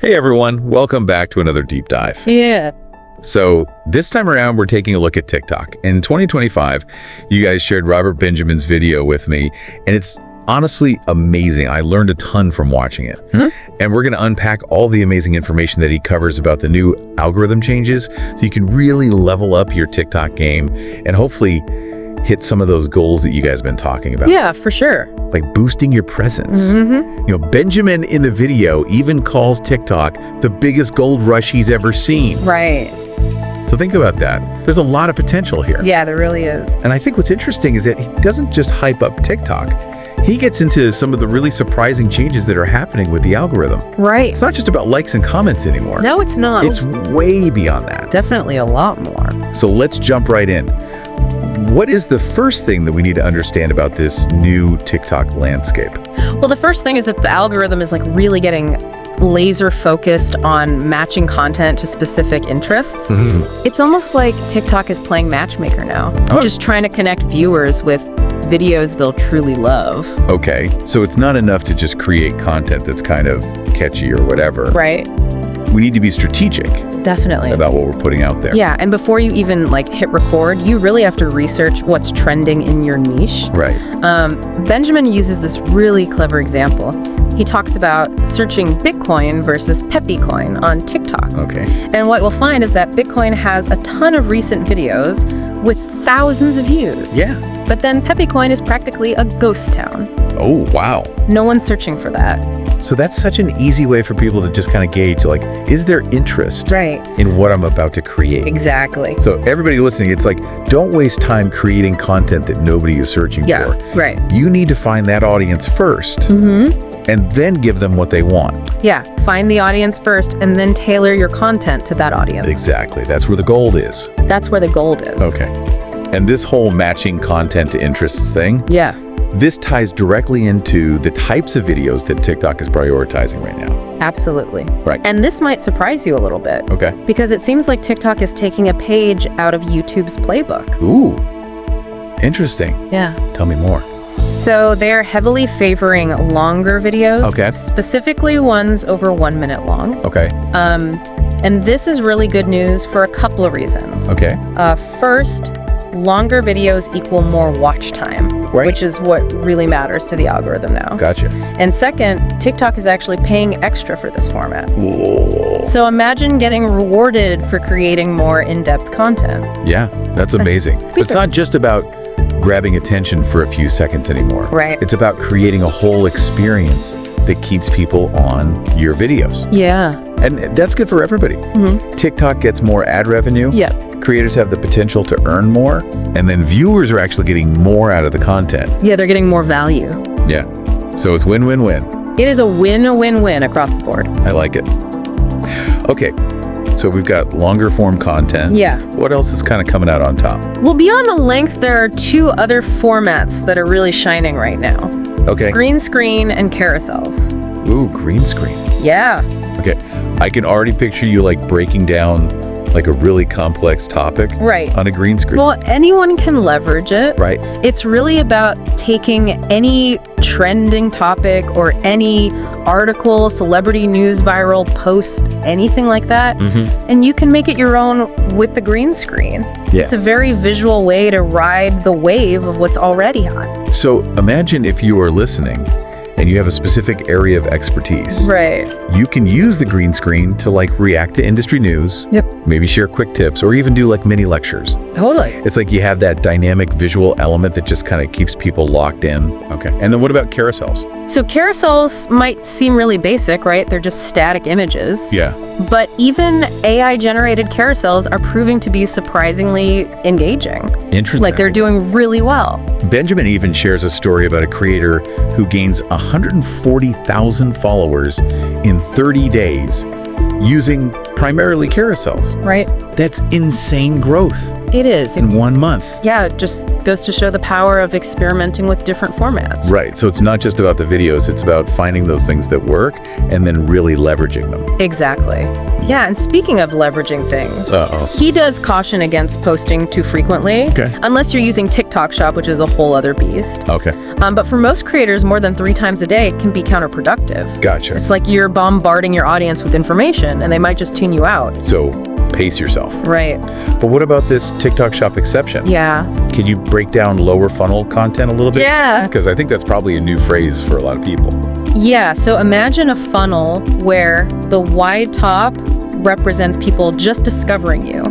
Hey everyone, welcome back to another deep dive. Yeah. So this time around, we're taking a look at TikTok. In 2025, you guys shared Robert Benjamin's video with me, and it's honestly amazing. I learned a ton from watching it. And we're going to unpack all the amazing information that he covers about the new algorithm changes so you can really level up your TikTok game and hopefully hit some of those goals that you guys have been talking about. Yeah, for sure. Like boosting your presence. Benjamin in the video even calls TikTok the biggest gold rush he's ever seen. Right. So think about that. There's a lot of potential here. Yeah, there really is. And I think what's interesting is that he doesn't just hype up TikTok. He gets into some of the really surprising changes that are happening with the algorithm. Right. It's not just about likes and comments anymore. No, it's not. It's way beyond that. Definitely a lot more. So let's jump right in. What is the first thing that we need to understand about this new TikTok landscape? Well, the first thing is that the algorithm is like really getting laser focused on matching content to specific interests. It's almost like TikTok is playing matchmaker now, just trying to connect viewers with videos they'll truly love. Okay, so it's not enough to just create content that's kind of catchy or whatever. Right. We need to be strategic Definitely. about what we're putting out there. Yeah, and before you even like hit record, you really have to research what's trending in your niche. Right. Benjamin uses this really clever example. He talks about searching Bitcoin versus Peppy coin on TikTok. Okay. And what we'll find is that Bitcoin has a ton of recent videos with thousands of views. Yeah. But then Peppy coin is practically a ghost town. Oh, wow. No one's searching for that. So that's such an easy way for people to just kind of gauge, like, is there interest Right. in what I'm about to create? Exactly. So everybody listening, it's like, don't waste time creating content that nobody is searching Yeah, for. right. You need to find that audience first and then give them what they want. Yeah, find the audience first and then tailor your content to that audience. Exactly. That's where the gold is. That's where the gold is. Okay. And this whole matching content to interests thing, Yeah. this ties directly into the types of videos that TikTok is prioritizing right now. Absolutely. Right. And this might surprise you a little bit. Okay. Because it seems like TikTok is taking a page out of YouTube's playbook. Ooh. Interesting. Yeah. Tell me more. So they're heavily favoring longer videos. Okay. Specifically ones over 1 minute long. Okay. And this is really good news for a couple of reasons. Okay. First, longer videos equal more watch time, Right. which is what really matters to the algorithm now. Gotcha. And second, TikTok is actually paying extra for this format. Whoa. So imagine getting rewarded for creating more in-depth content. Yeah, that's amazing. It's not just about grabbing attention for a few seconds anymore. Right. It's about creating a whole experience that keeps people on your videos. Yeah. And that's good for everybody. TikTok gets more ad revenue. Yep. Creators have the potential to earn more. And then viewers are actually getting more out of the content. Yeah, they're getting more value. Yeah. So it's win-win-win. It is a win-win-win across the board. I like it. Okay. So we've got longer form content. Yeah. What else is kind of coming out on top? Well, beyond the length, there are two other formats that are really shining right now. Okay. Green screen and carousels. Ooh, green screen. Yeah. Okay. I can already picture you like breaking down like a really complex topic Right. on a green screen. Well, anyone can leverage it. Right. It's really about taking any trending topic or any article, celebrity news, viral post, anything like that, and you can make it your own with the green screen. Yeah. It's a very visual way to ride the wave of what's already hot. So imagine if you are listening and you have a specific area of expertise. Right. You can use the green screen to like react to industry news, Yep. maybe share quick tips, or even do like mini lectures. Totally. It's like you have that dynamic visual element that just kind of keeps people locked in. Okay. And then what about carousels? So carousels might seem really basic, right? They're just static images. Yeah. But even AI-generated carousels are proving to be surprisingly engaging. Interesting. Like they're doing really well. Benjamin even shares a story about a creator who gains 140,000 followers in 30 days using primarily carousels. Right. That's insane growth It is. in 1 month. Yeah, it just goes to show the power of experimenting with different formats. Right. So it's not just about the videos, it's about finding those things that work and then really leveraging them. Exactly. Yeah, and speaking of leveraging things, he does caution against posting too frequently, unless you're using TikTok Shop, which is a whole other beast. Okay. But for most creators, more than 3 times a day can be counterproductive. Gotcha. It's like you're bombarding your audience with information, and they might just tune you out. So pace yourself. Right. But what about this TikTok Shop exception? Yeah. Can you break down lower funnel content a little bit? Yeah. Because I think that's probably a new phrase for a lot of people. Yeah, so imagine a funnel where the wide top represents people just discovering you.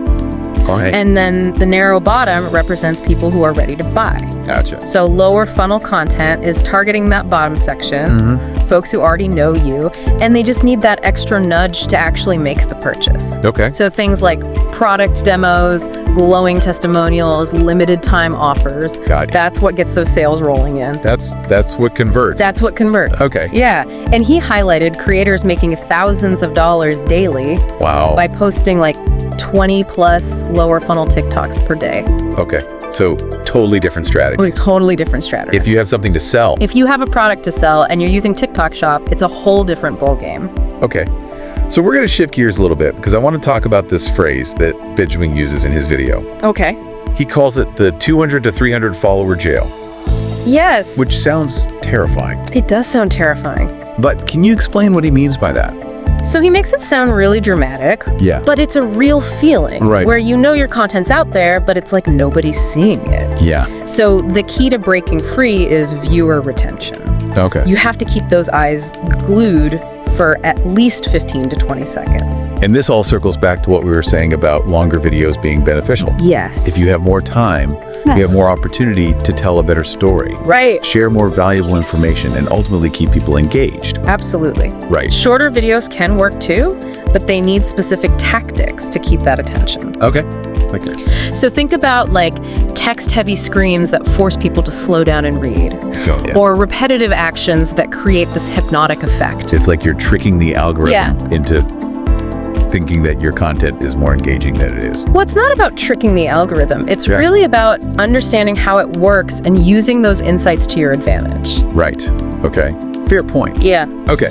All right. And then the narrow bottom represents people who are ready to buy. Gotcha. So lower funnel content is targeting that bottom section, folks who already know you, and they just need that extra nudge to actually make the purchase. Okay. So things like product demos, glowing testimonials, limited time offers. Got it. That's what gets those sales rolling in. That's what converts. That's what converts. Okay. Yeah. And he highlighted creators making thousands of dollars daily Wow. by posting like 20 plus lower funnel TikToks per day. Okay. So totally different strategy. Totally different strategy. If you have something to sell. If you have a product to sell and you're using TikTok Shop, it's a whole different ballgame. Okay. So we're going to shift gears a little bit because I want to talk about this phrase that Benjamin uses in his video. Okay. He calls it the 200 to 300 follower jail, Yes. which sounds terrifying. It does sound terrifying. But can you explain what he means by that? So he makes it sound really dramatic, Yeah. but it's a real feeling Right. where you know your content's out there, but it's like nobody's seeing it. Yeah. So the key to breaking free is viewer retention. Okay. You have to keep those eyes glued for at least 15 to 20 seconds. And this all circles back to what we were saying about longer videos being beneficial. Yes. If you have more time, you have more opportunity to tell a better story, Right. share more valuable information, and ultimately keep people engaged. Absolutely. Right. Shorter videos can work too, but they need specific tactics to keep that attention. Okay. Okay. So think about like text-heavy screams that force people to slow down and read, Oh, yeah. or repetitive actions that create this hypnotic effect. It's like you're tricking the algorithm into thinking that your content is more engaging than it is. Well, it's not about tricking the algorithm. It's Yeah. really about understanding how it works and using those insights to your advantage. Right. Okay. Fair point. Yeah. Okay.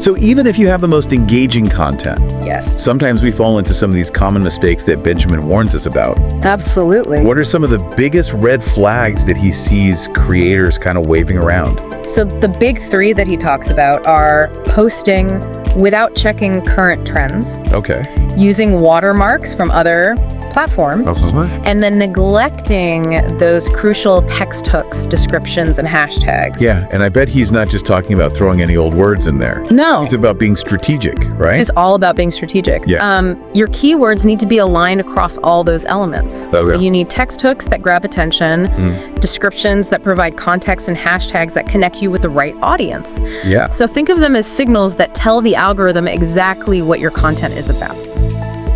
So even if you have the most engaging content, Yes. sometimes we fall into some of these common mistakes that Benjamin warns us about. Absolutely. What are some of the biggest red flags that he sees creators kind of waving around? So the big 3 that he talks about are posting without checking current trends, Okay. using watermarks from other platforms, and then neglecting those crucial text hooks, descriptions, and hashtags. Yeah, and I bet he's not just talking about throwing any old words in there. No. It's about being strategic, right? It's all about being strategic. Yeah. Your keywords need to be aligned across all those elements. Okay. So you need text hooks that grab attention, descriptions that provide context, and hashtags that connect you with the right audience. Yeah. So think of them as signals that tell the algorithm exactly what your content is about.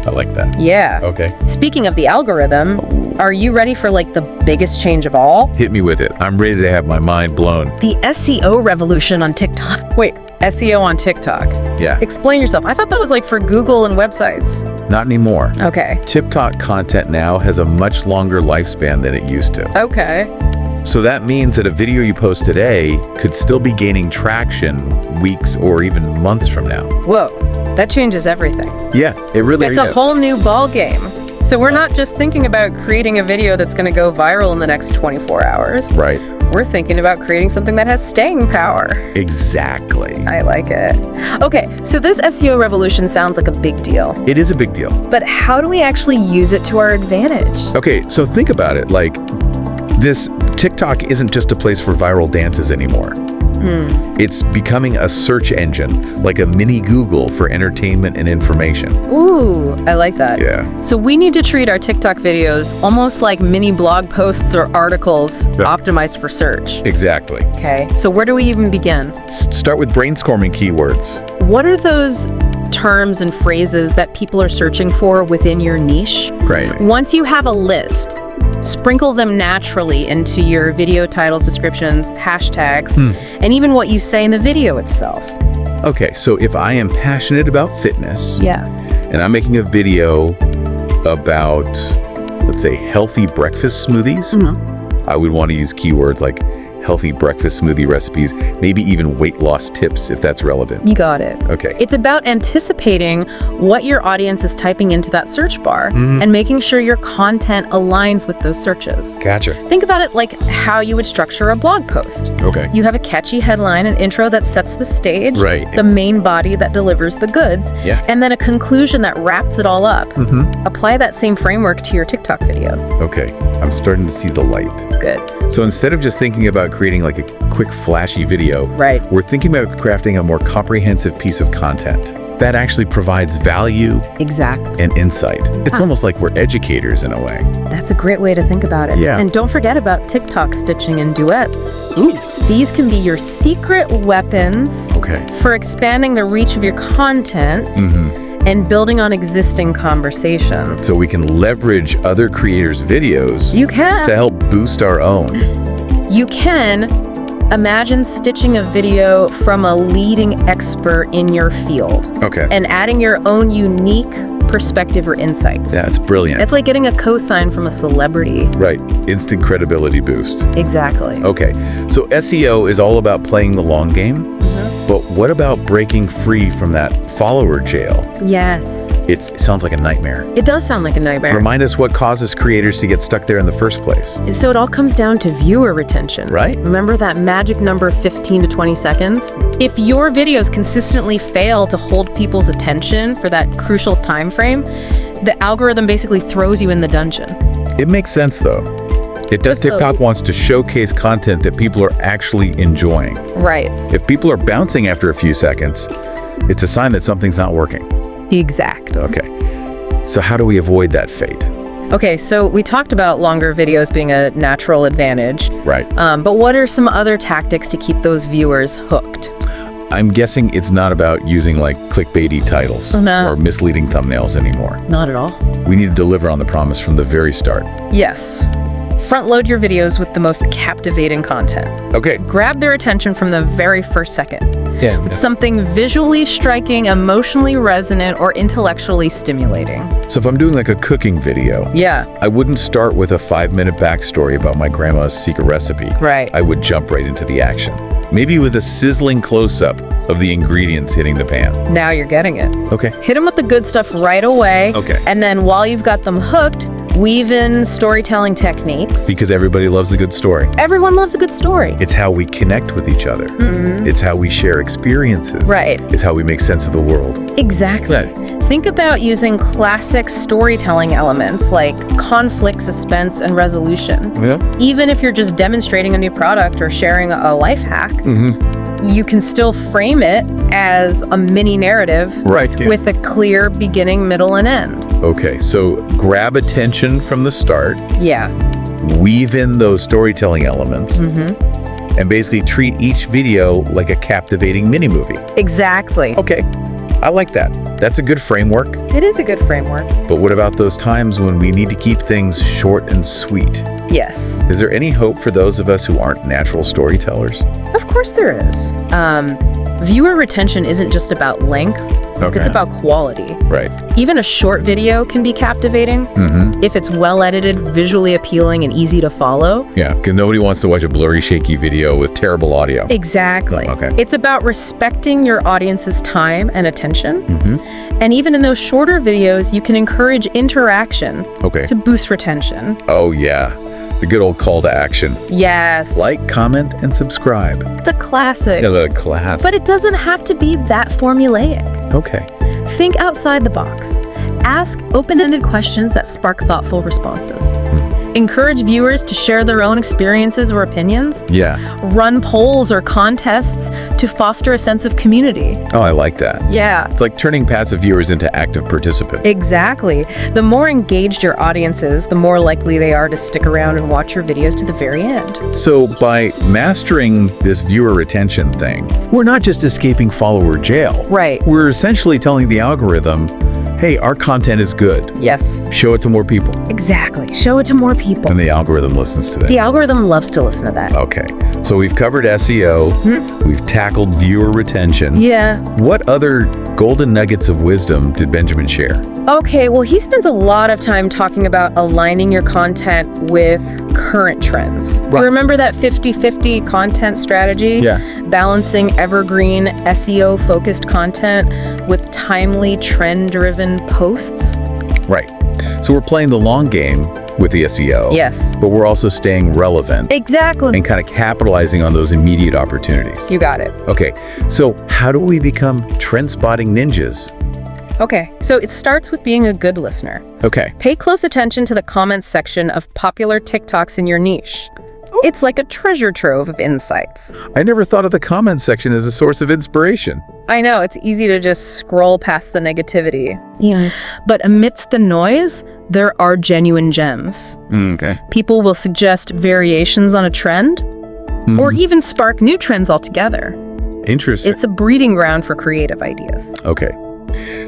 I like that. Yeah. Okay. Speaking of the algorithm, are you ready for like the biggest change of all? Hit me with it. I'm ready to have my mind blown. The SEO revolution on TikTok. Wait, SEO on TikTok. Yeah. Explain yourself. I thought that was like for Google and websites. Not anymore. Okay. TikTok content now has a much longer lifespan than it used to. Okay. So that means that a video you post today could still be gaining traction weeks or even months from now. Whoa, that changes everything. Yeah, it really It's is. a whole new ball game. So we're not just thinking about creating a video that's going to go viral in the next 24 hours. Right. We're thinking about creating something that has staying power. Exactly. I like it. Okay, so this SEO revolution sounds like a big deal. It is a big deal. But how do we actually use it to our advantage? Okay, so think about it. Like, this TikTok isn't just a place for viral dances anymore. It's becoming a search engine, like a mini Google for entertainment and information. Ooh, I like that. Yeah. So we need to treat our TikTok videos almost like mini blog posts or articles optimized for search. Exactly. Okay, so where do we even begin? Start with brainstorming keywords. What are those terms and phrases that people are searching for within your niche? Right. Once you have a list, sprinkle them naturally into your video titles, descriptions, hashtags, and even what you say in the video itself. Okay, so if I am passionate about fitness Yeah. and I'm making a video about, let's say, healthy breakfast smoothies. I would want to use keywords like healthy breakfast smoothie recipes, maybe even weight loss tips if that's relevant. You got it. Okay. It's about anticipating what your audience is typing into that search bar and making sure your content aligns with those searches. Gotcha. Think about it like how you would structure a blog post. Okay. You have a catchy headline, an intro that sets the stage, Right. the main body that delivers the goods, Yeah. and then a conclusion that wraps it all up. Apply that same framework to your TikTok videos. Okay. I'm starting to see the light. Good. So instead of just thinking about creating like a quick flashy video, Right. we're thinking about crafting a more comprehensive piece of content that actually provides value Exactly. and insight. It's almost like we're educators in a way. That's a great way to think about it. Yeah. And don't forget about TikTok stitching and duets. These can be your secret weapons Okay. for expanding the reach of your content and building on existing conversations. So we can leverage other creators' videos You can. to help boost our own. You can imagine stitching a video from a leading expert in your field Okay. and adding your own unique perspective or insights. That's brilliant. It's like getting a cosign from a celebrity. Right. Instant credibility boost. Exactly. Okay. So SEO is all about playing the long game. But what about breaking free from that follower jail? Yes. It sounds like a nightmare. It does sound like a nightmare. Remind us what causes creators to get stuck there in the first place. So it all comes down to viewer retention. Right. Remember that magic number 15 to 20 seconds? If your videos consistently fail to hold people's attention for that crucial time frame, the algorithm basically throws you in the dungeon. It makes sense though. It does. So- TikTok wants to showcase content that people are actually enjoying. Right. If people are bouncing after a few seconds, it's a sign that something's not working. Exactly. Okay. So how do we avoid that fate? Okay, so we talked about longer videos being a natural advantage, Right. but what are some other tactics to keep those viewers hooked? I'm guessing it's not about using like clickbaity titles No. or misleading thumbnails anymore. Not at all. We need to deliver on the promise from the very start. Yes. Front load your videos with the most captivating content. Okay. Grab their attention from the very first second. Yeah. With something visually striking, emotionally resonant, or intellectually stimulating. So if I'm doing like a cooking video, Yeah, I wouldn't start with a 5-minute backstory about my grandma's secret recipe. right. I would jump right into the action. Maybe with a sizzling close-up of the ingredients hitting the pan. Now you're getting it. Okay. Hit them with the good stuff right away. Okay. And then while you've got them hooked, weave in storytelling techniques. Because everybody loves a good story. Everyone loves a good story. It's how we connect with each other. It's how we share experiences. Right. It's how we make sense of the world. Exactly. Right. Think about using classic storytelling elements like conflict, suspense, and resolution. Yeah. Even if you're just demonstrating a new product or sharing a life hack, you can still frame it as a mini narrative Right. with a clear beginning, middle, and end. Okay, so grab attention from the start, Yeah. weave in those storytelling elements, and basically treat each video like a captivating mini-movie. Exactly. Okay, I like that. That's a good framework. It is a good framework. But what about those times when we need to keep things short and sweet? Yes. Is there any hope for those of us who aren't natural storytellers? Of course there is. Viewer retention isn't just about length, Okay. it's about quality. Right. Even a short video can be captivating if it's well edited, visually appealing, and easy to follow. Yeah, because nobody wants to watch a blurry, shaky video with terrible audio. Exactly. Okay. It's about respecting your audience's time and attention. And even in those shorter videos, you can encourage interaction Okay. to boost retention. Oh, yeah. The good old call to action. Yes. Like, comment, and subscribe. the classics. Yeah, the class. But it doesn't have to be that formulaic. Okay. Think outside the box. Ask open-ended questions that spark thoughtful responses. Encourage viewers to share their own experiences or opinions. Yeah. Run polls or contests to foster a sense of community. Oh, I like that. Yeah. It's like turning passive viewers into active participants. Exactly. The more engaged your audience is, the more likely they are to stick around and watch your videos to the very end. So by mastering this viewer retention thing, we're not just escaping follower jail. Right. We're essentially telling the algorithm, hey, our content is good. Yes. Show it to more people. Exactly. Show it to more people. And the algorithm listens to that. The algorithm loves to listen to that. Okay. So we've covered SEO, we've tackled viewer retention. Yeah. What other golden nuggets of wisdom did Benjamin share? Okay, well, he spends a lot of time talking about aligning your content with current trends. Right. Remember that 50-50 content strategy? Yeah. Balancing evergreen SEO-focused content with timely trend-driven posts? Right. So we're playing the long game with the SEO. Yes. But we're also staying relevant Exactly. and kind of capitalizing on those immediate opportunities. You got it. Okay, so how do we become trend-spotting ninjas? Okay, so it starts with being a good listener. Okay. Pay close attention to the comments section of popular TikToks in your niche. It's like a treasure trove of insights. I never thought of the comments section as a source of inspiration. I know, it's easy to just scroll past the negativity. Yeah. But amidst the noise, there are genuine gems. Okay. People will suggest variations on a trend, or even spark new trends altogether. Interesting. It's a breeding ground for creative ideas. Okay.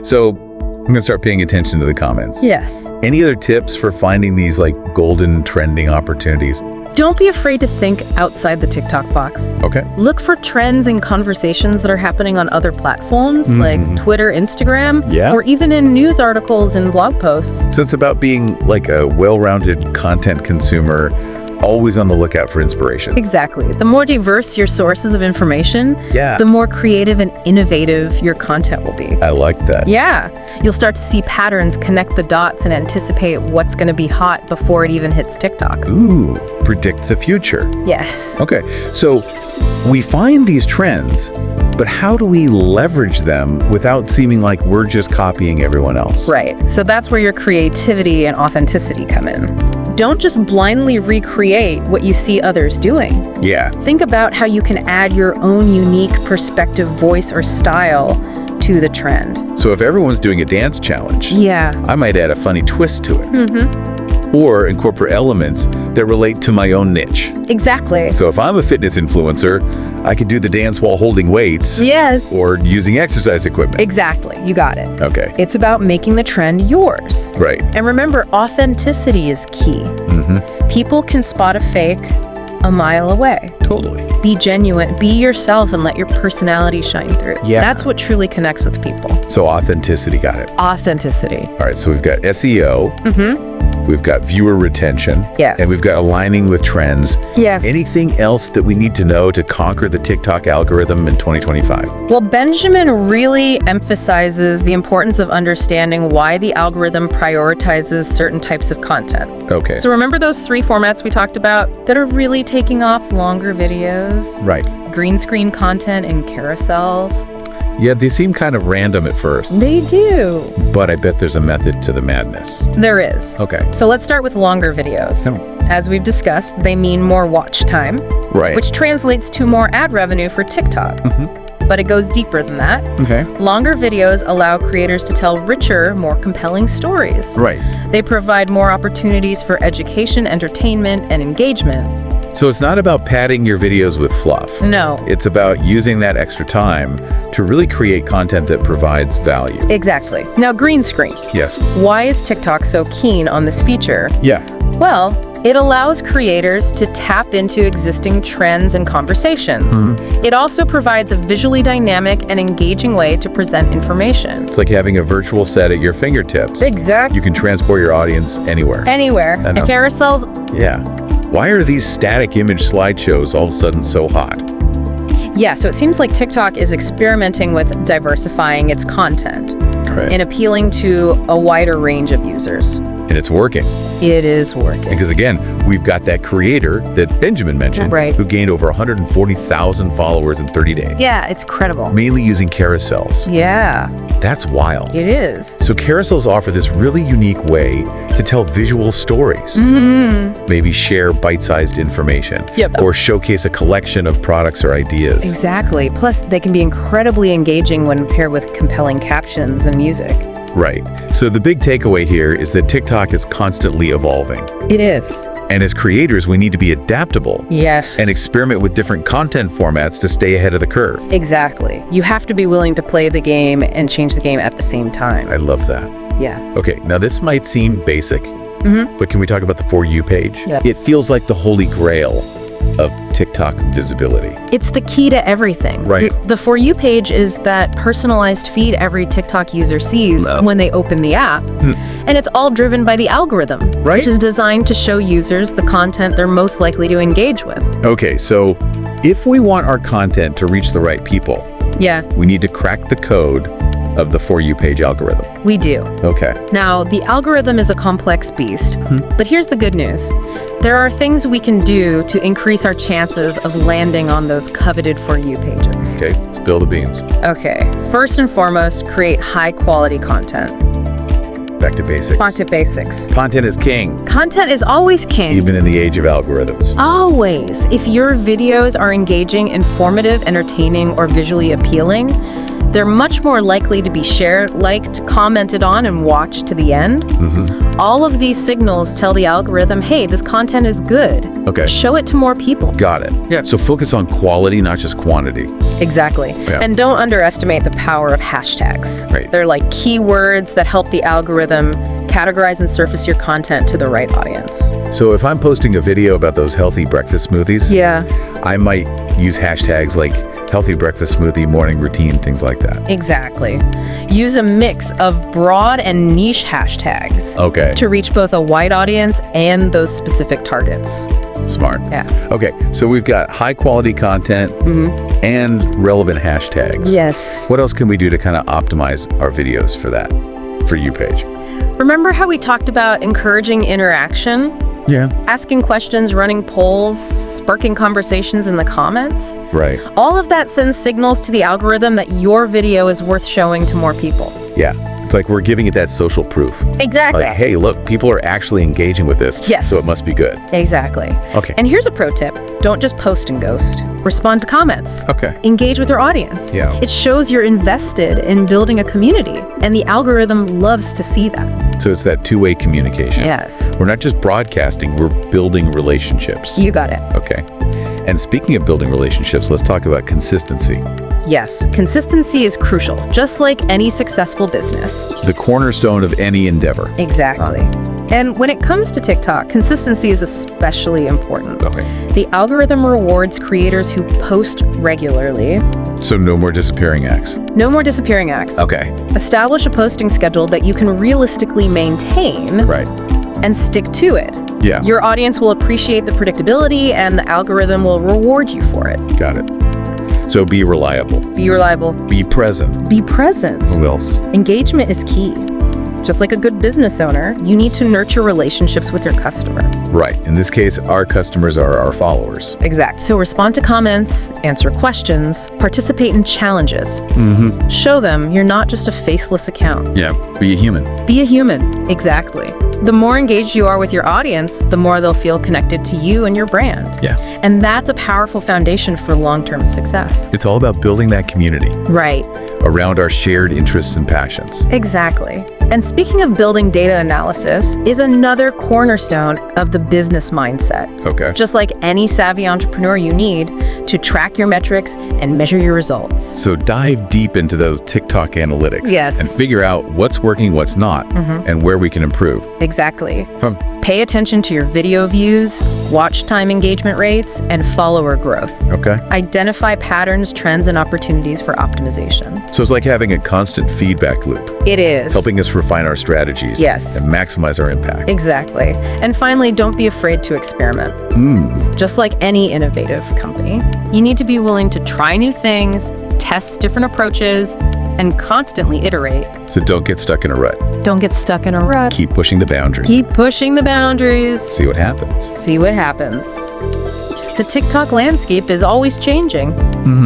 So I'm going to start paying attention to the comments. Yes. Any other tips for finding these like golden trending opportunities? Don't be afraid to think outside the TikTok box. Okay. Look for trends and conversations that are happening on other platforms like Twitter, Instagram, Yeah. or even in news articles and blog posts. So it's about being like a well-rounded content consumer, always on the lookout for inspiration. Exactly. The more diverse your sources of information, Yeah. the more creative and innovative your content will be. I like that. Yeah, you'll start to see patterns, connect the dots, and anticipate what's going to be hot before it even hits TikTok. Ooh, predict the future. Yes. Okay, so we find these trends, but how do we leverage them without seeming like we're just copying everyone else? Right. So that's where your creativity and authenticity come in. Don't just blindly recreate what you see others doing. Yeah. Think about how you can add your own unique perspective, voice, or style to the trend. So if everyone's doing a dance challenge, Yeah. I might add a funny twist to it. Or incorporate elements that relate to my own niche. Exactly. So if I'm a fitness influencer, I could do the dance while holding weights Yes. or using exercise equipment. Exactly. You got it. Okay, It's about making the trend yours. right. And remember, authenticity is key. People can spot a fake a mile away. Totally. Be genuine, be yourself, and let your personality shine through. Yeah. That's what truly connects with people. So authenticity, got it. Authenticity. All right, so we've got SEO, we've got viewer retention, Yes. and we've got aligning with trends. Yes. Anything else that we need to know to conquer the TikTok algorithm in 2025? Well, Benjamin really emphasizes the importance of understanding why the algorithm prioritizes certain types of content. Okay. So remember those 3 formats we talked about that are really taking off? Longer videos, Right. green screen content, and carousels. Yeah, they seem kind of random at first, They do. but I bet there's a method to the madness. There is. Okay. So let's start with longer videos. As we've discussed, they mean more watch time, Right. which translates to more ad revenue for TikTok. But it goes deeper than that. Okay. Longer videos allow creators to tell richer, more compelling stories. Right. They provide more opportunities for education, entertainment, and engagement. So it's not about padding your videos with fluff. No. It's about using that extra time to really create content that provides value. Exactly. Now, green screen. Yes. Why is TikTok so keen on this feature? Yeah. Well, it allows creators to tap into existing trends and conversations. It also provides a visually dynamic and engaging way to present information. It's like having a virtual set at your fingertips. Exactly. You can transport your audience anywhere. Anywhere. I And know. carousels, Yeah. Why are these static image slideshows all of a sudden so hot? yeah, so it seems like TikTok is experimenting with diversifying its content Right. and appealing to a wider range of users. And it's working. It is working. Because again, we've got that creator that Benjamin mentioned, Right. who gained over 140,000 followers in 30 days, Yeah, it's credible. mainly using carousels. Yeah, That's wild. it is. So carousels offer this really unique way to tell visual stories. Maybe share bite-sized information. Yep. Or showcase a collection of products or ideas. Exactly. Plus, they can be incredibly engaging when paired with compelling captions and music. Right. So the big takeaway here is that TikTok is constantly evolving. It is. And as creators, we need to be adaptable Yes. and experiment with different content formats to stay ahead of the curve. Exactly. You have to be willing to play the game and change the game at the same time. I love that. Yeah. Okay, now this might seem basic, but can we talk about the For You page? Yeah. It feels like the holy grail of TikTok TikTok visibility? It's the key to everything. Right. The For You page is that personalized feed every TikTok user sees when they open the app. And it's all driven by the algorithm, Right. which is designed to show users the content they're most likely to engage with. Okay, so if we want our content to reach the right people, Yeah, we need to crack the code of the For You page algorithm. we do. Okay. Now, the algorithm is a complex beast, but here's the good news. There are things we can do to increase our chances of landing on those coveted For You pages. Okay, spill the beans. Okay, first and foremost, create high-quality content. Back to basics. Back to basics. Content is king, Content is always king. even in the age of algorithms. Always. If your videos are engaging, informative, entertaining, or visually appealing, they're much more likely to be shared, liked, commented on, and watched to the end. All of these signals tell the algorithm, hey, this content is good. Okay. Show it to more people. Got it. Yeah. So focus on quality, not just quantity. Exactly. Yeah. And don't underestimate the power of hashtags. Right. They're like keywords that help the algorithm categorize and surface your content to the right audience. So if I'm posting a video about those healthy breakfast smoothies, Yeah, I might use hashtags like healthy breakfast smoothie, morning routine, things like that. exactly. Use a mix of broad and niche hashtags Okay, to reach both a wide audience and those specific targets. smart. Yeah. Okay, so we've got high quality content and relevant hashtags. Yes. What else can we do to kind of optimize our videos for that For You page? Remember how we talked about encouraging interaction? Yeah. Asking questions, running polls, sparking conversations in the comments? Right. All of that sends signals to the algorithm that your video is worth showing to more people. Yeah. It's like we're giving it that social proof. Exactly. Like, hey, look, people are actually engaging with this. Yes. So it must be good. Exactly. Okay. And here's a pro tip. Don't just post and ghost. Respond to comments. Okay. Engage with your audience. Yeah. It shows you're invested in building a community, and the algorithm loves to see that. So it's that two-way communication. Yes. We're not just broadcasting, we're building relationships. You got it. Okay. And speaking of building relationships, let's talk about consistency. Yes. Consistency is crucial, just like any successful business. The cornerstone of any endeavor. Exactly. And when it comes to TikTok, consistency is especially important. Okay. The algorithm rewards creators who post regularly. So no more disappearing acts. No more disappearing acts. Okay. Establish a posting schedule that you can realistically maintain Right. and stick to it. Yeah. Your audience will appreciate the predictability, and the algorithm will reward you for it. Got it. So be reliable. Be reliable. Be present. Be present. Who else? Engagement is key. Just like a good business owner, you need to nurture relationships with your customers. Right. In this case, our customers are our followers. Exact. So respond to comments, answer questions, participate in challenges. Mm-hmm. Show them you're not just a faceless account. Yeah. Be a human. Be a human. Exactly. The more engaged you are with your audience, the more they'll feel connected to you and your brand. Yeah. And that's a powerful foundation for long-term success. It's all about building that community Right. around our shared interests and passions. Exactly. And speaking of building data analysis is another cornerstone of the business mindset. Okay. Just like any savvy entrepreneur you need to track your metrics and measure your results. So dive deep into those TikTok analytics. Yes. And figure out what's working, what's not, and where we can improve. Exactly. Hmm. Pay attention to your video views, watch time engagement rates, and follower growth. Okay. Identify patterns, trends, and opportunities for optimization. So it's like having a constant feedback loop. It is. It's helping us refine our strategies. Yes. And maximize our impact. Exactly. And finally, don't be afraid to experiment. Just like any innovative company, you need to be willing to try new things, test different approaches, and constantly iterate. So don't get stuck in a rut. Don't get stuck in a rut. Keep pushing the boundary. Keep pushing the boundaries. See what happens. See what happens. The TikTok landscape is always changing.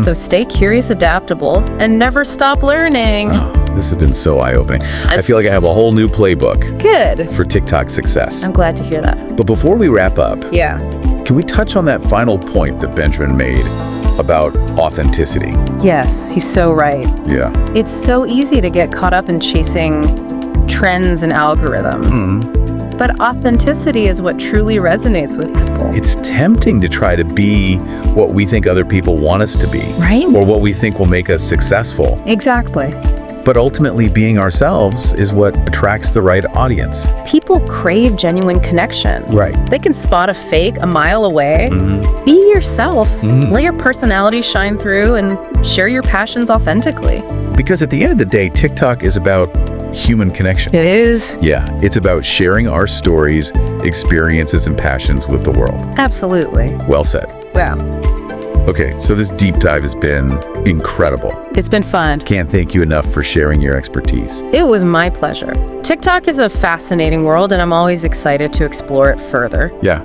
So stay curious, adaptable, and never stop learning. This has been so eye-opening. I feel like I have a whole new playbook Good. for TikTok success. I'm glad to hear that. But before we wrap up, Yeah. can we touch on that final point that Benjamin made about authenticity? Yes, he's so right. Yeah. It's so easy to get caught up in chasing trends and algorithms. But authenticity is what truly resonates with people. It's tempting to try to be what we think other people want us to be. Right? Or what we think will make us successful. Exactly. But ultimately, being ourselves is what attracts the right audience. People crave genuine connection. Right. They can spot a fake a mile away. Be yourself. Let your personality shine through and share your passions authentically. Because at the end of the day, TikTok is about human connection. It is. Yeah, it's about sharing our stories, experiences, and passions with the world. Absolutely. Well said. Wow. Okay, so this deep dive has been incredible. It's been fun. Can't thank you enough for sharing your expertise. It was my pleasure. TikTok is a fascinating world, and I'm always excited to explore it further. Yeah.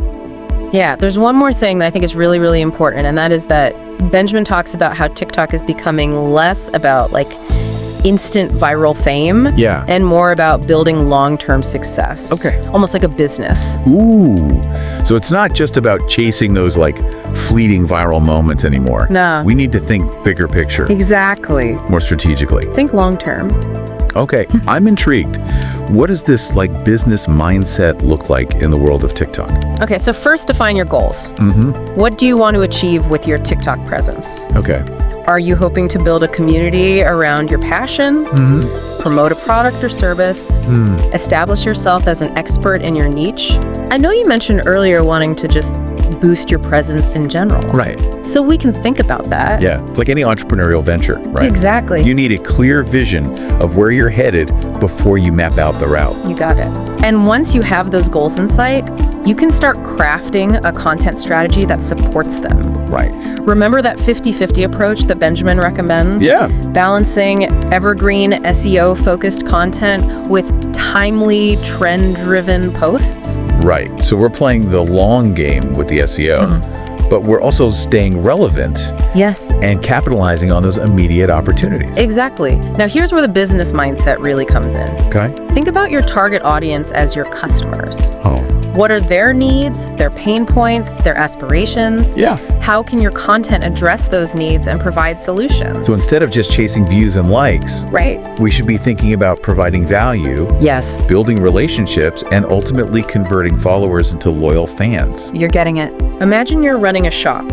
Yeah, there's one more thing that I think is really, really important, and that is that Benjamin talks about how TikTok is becoming less about like instant viral fame Yeah. and more about building long-term success. Okay. Almost like a business. Ooh. So it's not just about chasing those like fleeting viral moments anymore. No. We need to think bigger picture, Exactly. more strategically. Think long-term. Okay, I'm intrigued. What does this like business mindset look like in the world of TikTok? Okay, so first define your goals. What do you want to achieve with your TikTok presence? Okay. Are you hoping to build a community around your passion? Promote a product or service? Establish yourself as an expert in your niche? I know you mentioned earlier wanting to just boost your presence in general. Right. So we can think about that. Yeah, it's like any entrepreneurial venture, right? Exactly. You need a clear vision of where you're headed before you map out the route. You got it. And once you have those goals in sight, you can start crafting a content strategy that supports them. Right. Remember that 50-50 approach that Benjamin recommends? Yeah. Balancing evergreen SEO-focused content with timely, trend-driven posts? Right. So we're playing the long game with the SEO, but we're also staying relevant Yes. and capitalizing on those immediate opportunities. Exactly. Now here's where the business mindset really comes in. Okay. Think about your target audience as your customers. Oh. What are their needs, their pain points, their aspirations? Yeah. How can your content address those needs and provide solutions? So instead of just chasing views and likes, Right. we should be thinking about providing value, Yes. building relationships, and ultimately converting followers into loyal fans. You're getting it. Imagine you're running a shop.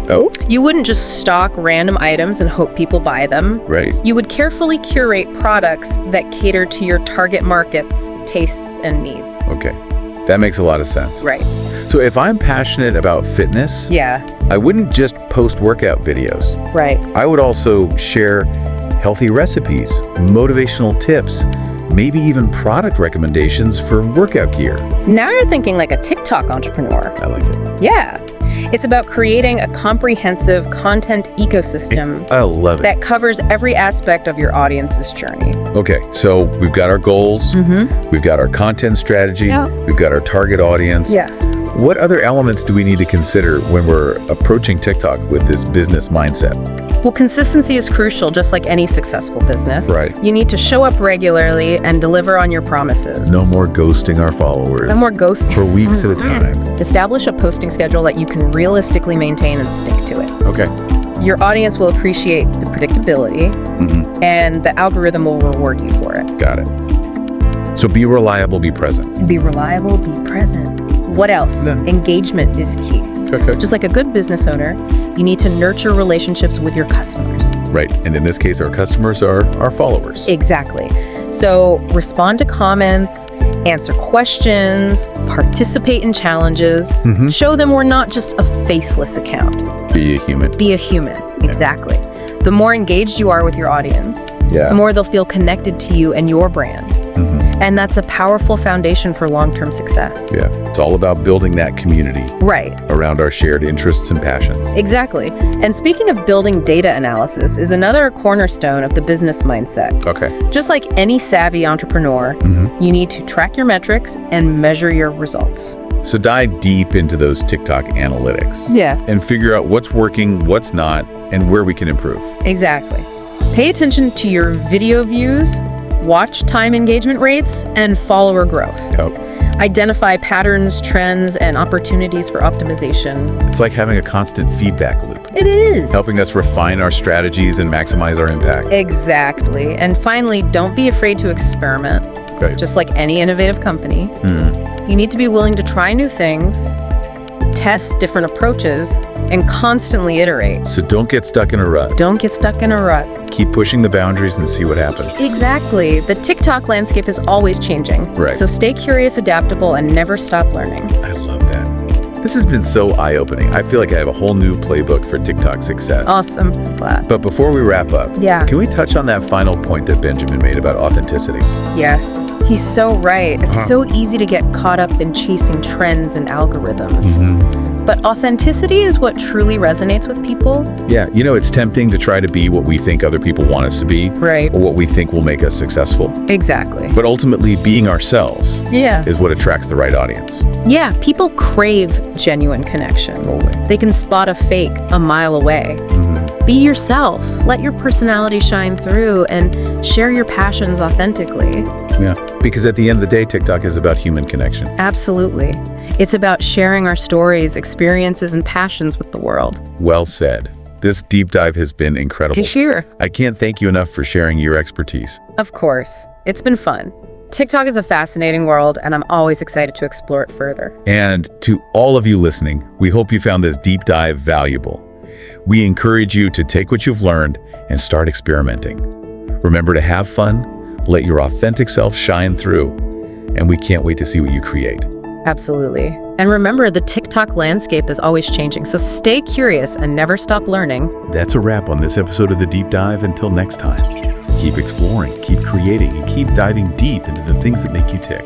Oh, You wouldn't just stock random items and hope people buy them. right. You would carefully curate products that cater to your target market's tastes and needs. Okay. That makes a lot of sense. Right. So if I'm passionate about fitness, Yeah. I wouldn't just post workout videos. Right. I would also share healthy recipes, motivational tips, maybe even product recommendations for workout gear. Now you're thinking like a TikTok entrepreneur. I like it. Yeah. It's about creating a comprehensive content ecosystem I love it. that covers every aspect of your audience's journey. Okay, so we've got our goals, we've got our content strategy, Yeah. we've got our target audience. Yeah. What other elements do we need to consider when we're approaching TikTok with this business mindset? Well, consistency is crucial, just like any successful business. Right. You need to show up regularly and deliver on your promises. No more ghosting our followers. No more ghosting. For weeks at a time. Establish a posting schedule that you can realistically maintain and stick to it. Okay. Your audience will appreciate the predictability, and the algorithm will reward you for it. Got it. So be reliable, be present. Be reliable, be present. What else? Yeah. Engagement is key. Okay. Just like a good business owner, you need to nurture relationships with your customers. Right. And in this case, our customers are our followers. Exactly. So respond to comments, answer questions, participate in challenges, show them we're not just a faceless account. Be a human. Be a human. Exactly. The more engaged you are with your audience, Yeah. the more they'll feel connected to you and your brand. And that's a powerful foundation for long-term success. Yeah. It's all about building that community Right. around our shared interests and passions. Exactly. And speaking of building data analysis is another cornerstone of the business mindset. Okay. Just like any savvy entrepreneur, you need to track your metrics and measure your results. So dive deep into those TikTok analytics. Yeah. And figure out what's working, what's not, and where we can improve. Exactly. Pay attention to your video views, watch time engagement rates, and follower growth. Yep. Identify patterns, trends, and opportunities for optimization. It's like having a constant feedback loop, It is. helping us refine our strategies and maximize our impact. Exactly. And finally, don't be afraid to experiment. Okay. Just like any innovative company, you need to be willing to try new things, test different approaches, and constantly iterate. So don't get stuck in a rut. Don't get stuck in a rut. Keep pushing the boundaries and see what happens. Exactly. The TikTok landscape is always changing. Right. So stay curious, adaptable, and never stop learning. I love that. This has been so eye-opening. I feel like I have a whole new playbook for TikTok success. Awesome. Glad. But before we wrap up, Yeah. can we touch on that final point that Benjamin made about authenticity? Yes. He's so right. It's so easy to get caught up in chasing trends and algorithms. But authenticity is what truly resonates with people. Yeah, it's tempting to try to be what we think other people want us to be, Right. or what we think will make us successful. Exactly. But ultimately, being ourselves Yeah. is what attracts the right audience. Yeah, people crave genuine connection. Totally. They can spot a fake a mile away. Be yourself. Let your personality shine through and share your passions authentically. Yeah, because at the end of the day, TikTok is about human connection. Absolutely. It's about sharing our stories, experiences, and passions with the world. Well said. This deep dive has been incredible. Sure. I can't thank you enough for sharing your expertise. Of course. It's been fun. TikTok is a fascinating world, and I'm always excited to explore it further. And to all of you listening, we hope you found this deep dive valuable. We encourage you to take what you've learned and start experimenting. Remember to have fun, let your authentic self shine through, and we can't wait to see what you create. Absolutely. And remember, the TikTok landscape is always changing, so stay curious and never stop learning. That's a wrap on this episode of The Deep Dive. Until next time, keep exploring, keep creating, and keep diving deep into the things that make you tick.